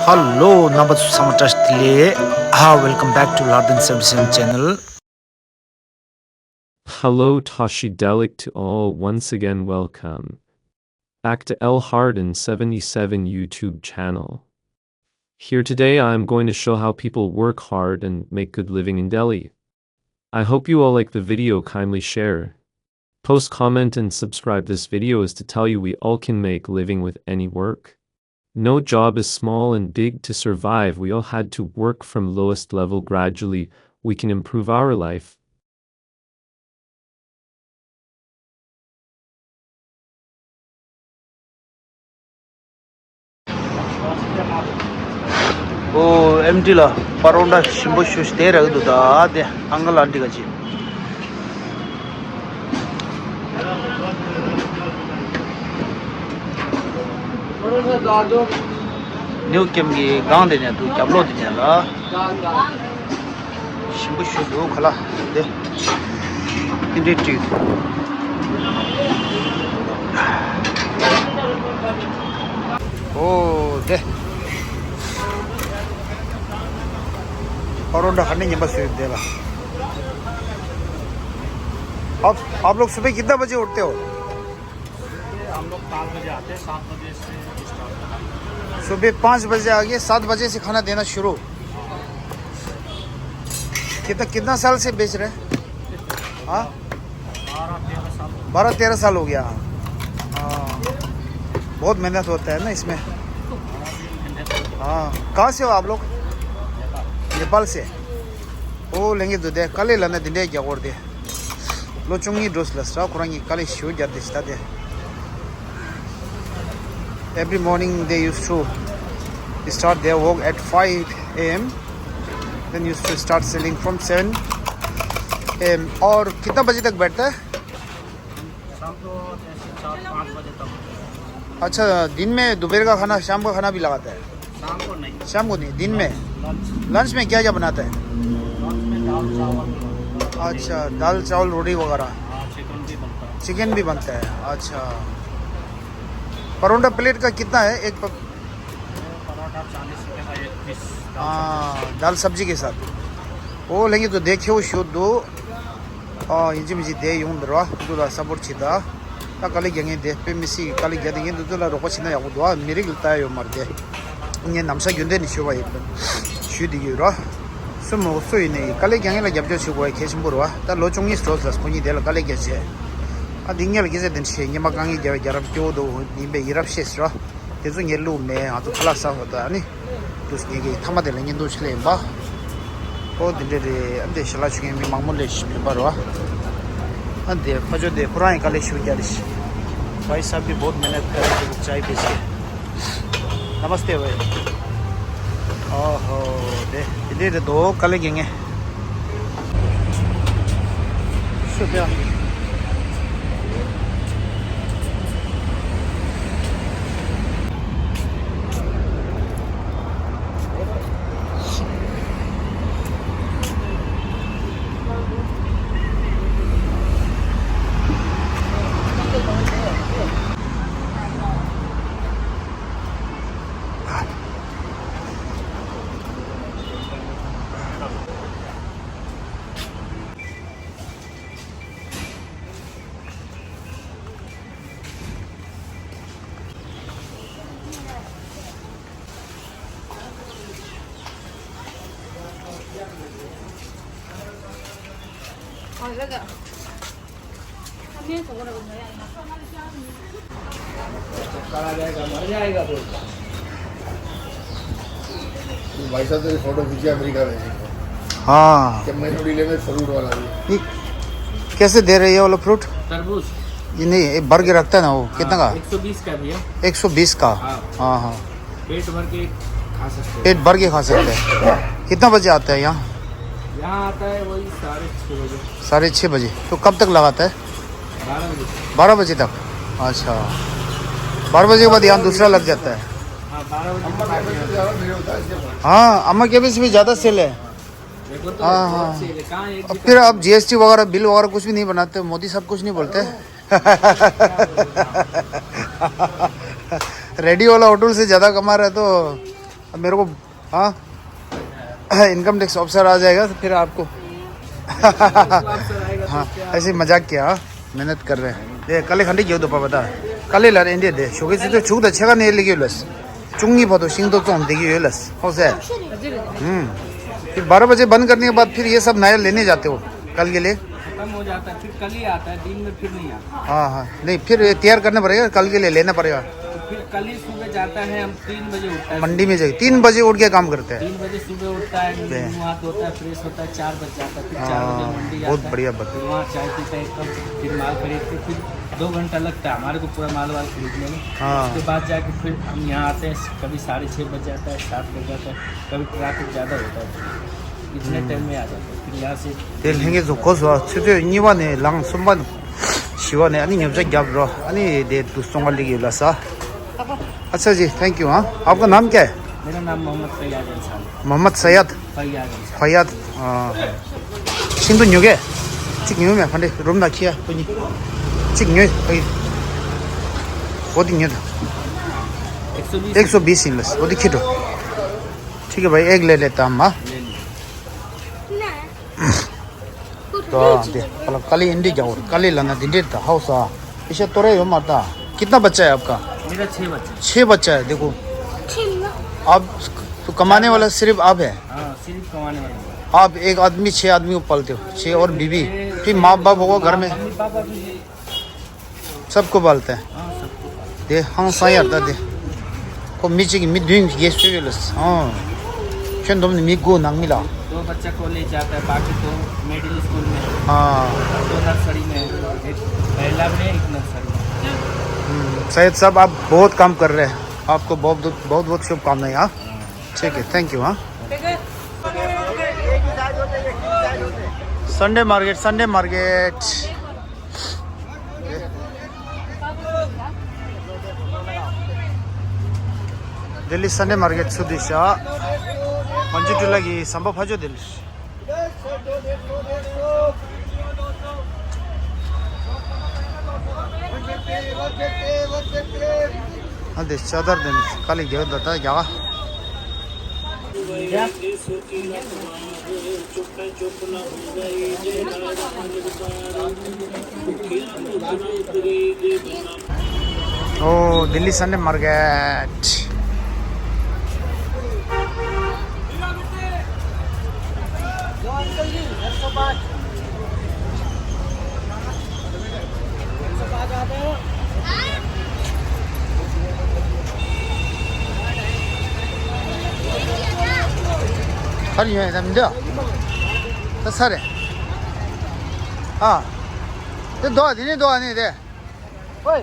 Hello, number Samatas Tile. Welcome back to Larden 77 channel. Hello Toshidelic to all, once again welcome back to El Harden 77 YouTube channel. Here today I am going to show how people work hard and make good living in Delhi. I hope you all like the video. Kindly share, post, comment and subscribe. This video is to tell you we all can make living with any work. No job is small and big. To survive we all had to work from lowest level. Gradually we can improve our life. empty la paronda shimbo shush there agdu da de angal anti gaji new kem gi gang de ne tu kablo de ne la shimbo shush do khala de inditi de परोंठा खाने की बस देगा। आप लोग सुबह कितना बजे उठते हो? हम लोग 5 बजे आते हैं, 7 बजे से स्टार्ट। सुबह 5 बजे आ गए, 7 बजे से खाना देना शुरू। कितना साल से बेच रहे हैं? हाँ 12-13 साल हो गया। हाँ बहुत मेहनत होता है ना इसमें। हाँ कहाँ से हो आप लोग? नेपाल से। ओ लेंगे तो दे कल लाने दिन क्या कर दे लो चुंगी ड्रोस लस्टा कुरांगी कल शो जाते स्टा दे every morning they used to start their work at 5 a.m. then used to start selling from 7 a.m. और कितना बजे तक बैठता है? शाम को 4-5 बजे तक। अच्छा दिन में दोपहर का खाना शाम का खाना भी लगाता है? शाम को नहीं, शाम को नहीं, दिन में। लंच में क्या क्या बनाता है? लंच में दाल चावल। अच्छा दाल चावल रोटी वगैरह। चिकन भी बनता है। चिकन भी बनता है। अच्छा परोंठा प्लेट का कितना है? एक पराठा 40 रुपये का एक पीस। हाँ दाल सब्जी के साथ वो लेंगे तो देखियो शो दो इंजी मिजी दे यूं दरवा दूला सपोर्ट छिदा ता कल गेंगे दे पे मिसी कल गेंगे दूला रोको छिना या दो मेरे गिलता है यो मर दे ये नमसा गुंदे निशो भाई शु दिगिरो सुमो सोई नहीं कल गेंगे ला जब जो शु कोई केशन बुरवा ता लोचोंगी स्टोर्स लस कोनी दे कल गेसे आ दिंगे लगे से दिन से ये मकांगी जब जरब जो दो निबे इरब शेसरा तेजो येलो में आ तो खलास होता है नी तो उसके थमा दे लेंगे दूसरे ले बा ओ दिले दे अंदे शला चुके में मामूले में परवा अंदे फजो दे पुराने कले शु जारिश भाई साहब भी बहुत मेहनत कर रहे हैं चाय पे से। नमस्ते भाई। ओहो दे दिले दो कले गेंगे शुक्रिया। भाई साहब तेरी फोटो खींची अमेरिका में। हाँ चेन्नई में फ्रूट वाला भी। ये कैसे दे रहे हैं ये वाला फ्रूट? तरबूज ये नहीं ये भर के रखता है ना वो कितना का? 120 का भैया। 120 का। हाँ हाँ पेट भर के खा सकते हैं। पेट भर के खा सकते हैं। कितना बजे आता है यहाँ? यहाँ आता है वही 6:30 बजे। 6:30 बजे। तो कब तक लगाता है? 12 बजे। 12 बजे तक। अच्छा 12 बजे के बाद यहाँ दूसरा लग जाता है। हाँ 12 बजे। हाँ अम्मा के भी से भी ज़्यादा सेल है। हाँ हाँ अब फिर अब GST वगैरह बिल वगैरह कुछ भी नहीं बनाते? मोदी साहब कुछ नहीं बोलते? रेडी वाला होटल से ज़्यादा कमा रहे तो अब मेरे को हाँ इनकम टैक्स ऑफिसर आ जाएगा तो फिर आपको हाँ ऐसे मजाक किया हाँ? मेहनत कर रहे हैं ये कल खंडी क्यों तो पता कल ला इंडिया दे शोके से तो छूट अच्छे का नहीं लेगी लस चुंगी बहुत सिंह तो देगी लस हो से फिर 12 बजे बंद करने के बाद फिर ये सब नया लेने जाते हो कल के लिए खत्म हो जाता है, फिर कल ही आता है, दिन में फिर नहीं आता। हाँ हाँ नहीं फिर तैयार करना पड़ेगा कल के लिए लेना पड़ेगा तो फिर कल ही सुबह जाता है, हम 3 बजे उठता है, मंडी में जाइए 3 बजे उठ के काम करते हैं 3 बजे सुबह उठता है, मुँह हाथ धोता है, फ्रेश होता है, 4 बजे जाता है, फिर 4 बजे मंडी बहुत जाता है, बढ़िया बात फिर वहाँ चाय पीता है एकदम, फिर माल खरीदते, फिर 2 घंटा लगता है हमारे को पूरा माल वाल खरीदने में। हाँ। उसके बाद जाके फिर हम यहाँ आते हैं, कभी 6:30 बजे आता है, 7 बजे आता है, कभी ट्रैफिक ज़्यादा होता है, इतने टाइम में आ जाता है, फिर यहाँ से 델행에 좋고서 최대 이완에 랑 선반 시원에 아니 nhập जाए ग्याब रो 아니 दे दोस्तों वाली की लसा अच्छा जी थैंक यू हाँ आपका नाम क्या है मेरा नाम मोहम्मद फैयाज इंसान मोहम्मद सैयद फैयाज इंसान। फैयाद 신도 뉴게 찍뉴면 반대 롬 나키야 보니 찍뉴 어디 어디 뉴다 120 120 इंग्लिश 어디 키도 ठीक है भाई एक ले लेता हम हाँ तो दे मतलब कल ही इंडी जाओ कल ही लाना दिन देता हाउस आ इसे तोरे हो मारता कितना बच्चा है आपका मेरा 6 बच्चे। 6 बच्चा है देखो आप तो कमाने वाला सिर्फ आप है हाँ सिर्फ कमाने वाले हैं। आप एक आदमी 6 आदमी को पालते हो 6 और बीवी फिर माँ बाप होगा घर में मम्मी पापा भी सबको पालते हैं हाँ सबको पालते दे हाँ सही आता दे को मिची की मिडविंग ये स्टूडियोस हाँ शन तुमने मिगो नंग मिला हैं। 2 बच्चा कॉलेज जाता है, बाकी 2 मिडिल स्कूल में, हाँ 2 नर्सरी में, एक पहला में, एक नर्सरी में। सैयद साहब आप बहुत काम कर रहे हैं आपको बहुत बहुत बहुत शुभकामनाएं हाँ ठीक है थैंक यू हाँ Sunday market Delhi Sunday market सुदिशा मंजुटुलागी संभव हजो दिल्ली अरे चादर दिन कल गया था क्या ओ दिल्ली संडे मार्केट हर ये समझो तो सर हाँ तो दो आदमी दे ओए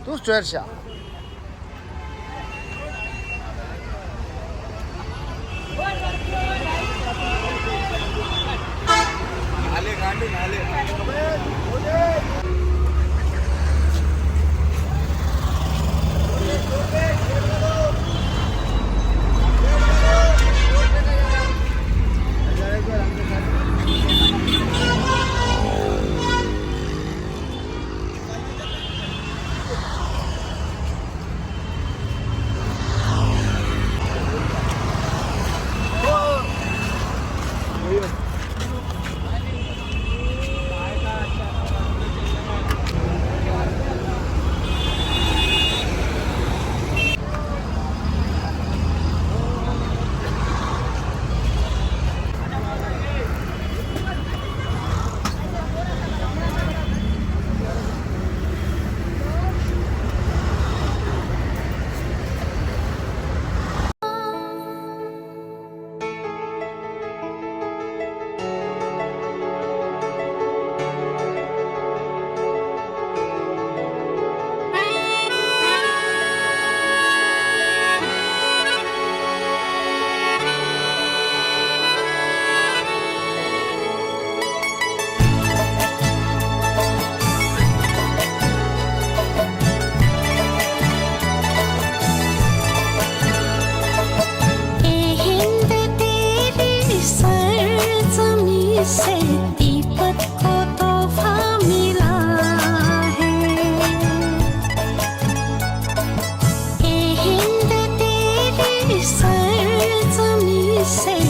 तू स्ट्रेट शा say